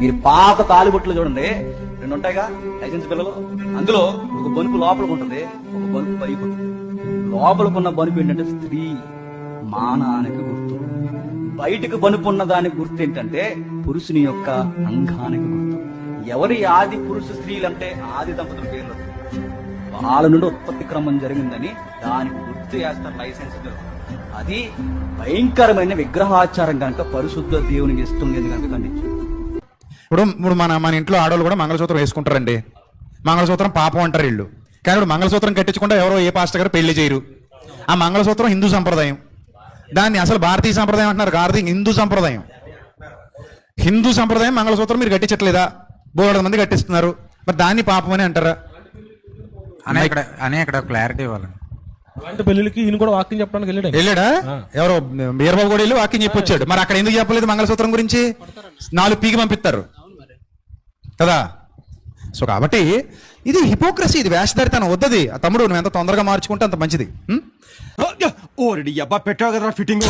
మీరు పాత తాలిబొట్లు చూడండి, రెండు ఉంటాయిగా లైసెన్స్ పిల్లలు. అందులో ఒక బనుపు లోపలికి ఉంటుంది, ఒక బనుపు పైకి ఉంటుంది. లోపలికున్న బనుపు ఏంటంటే స్త్రీ మానానికి గుర్తు, బయటకు బనుపు ఉన్న దానికి గుర్తు ఏంటంటే పురుషుని యొక్క అంగానికి గుర్తు. ఎవరి ఆది పురుష స్త్రీలంటే ఆది దంపతుల పేర్లు, వాళ్ళ నుండి ఉత్పత్తి క్రమం జరిగిందని దానికి గుర్తు చేస్తారు లైసెన్స్ పిల్లలు. అది భయంకరమైన విగ్రహాచారం కనుక పరిశుద్ధ దేవునికి ఇష్టం లేదు కనుక ఖండించు. ఇప్పుడు మన ఇంట్లో ఆడవాళ్ళు కూడా మంగళసూత్రం వేసుకుంటారండి. మంగళసూత్రం పాపం అంటారు వీళ్ళు. కానీ ఇప్పుడు మంగళసూత్రం కట్టించుకుంటే ఎవరో ఏ పాస్టర్ గారు పెళ్లి చేయరు. ఆ మంగళసూత్రం హిందూ సంప్రదాయం, దాన్ని అసలు భారతీయ సంప్రదాయం అంటున్నారు కాదు, హిందూ సంప్రదాయం. హిందూ సంప్రదాయం మంగళసూత్రం మీరు కట్టించట్లేదా? బోలెడు మంది కట్టిస్తున్నారు, మరి దాన్ని పాపం అని అంటారా అనే ఇక్కడ క్లారిటీ ఇవ్వాలండి. అలాంటి పెళ్లికి ఈయన కూడా వాక్యం చెప్పడానికి వెళ్ళాడా? ఎవరో బీరబాబు కూడా వెళ్ళి వాక్యం చెప్పొచ్చాడు. మరి అక్కడ ఎందుకు చెప్పలేదు మంగళసూత్రం గురించి? 4 పీకి పంపిస్తారు కదా. సో కాబట్టి ఇది హిపోక్రసీ, ఇది వేషధారితనం వద్దది. ఆ తమ్ముడు నువ్వు ఎంత తొందరగా మార్చుకుంటే అంత మంచిది. ఓ రెడీ అబ్బా పెట్టావు కదరా ఫిట్టింగ్.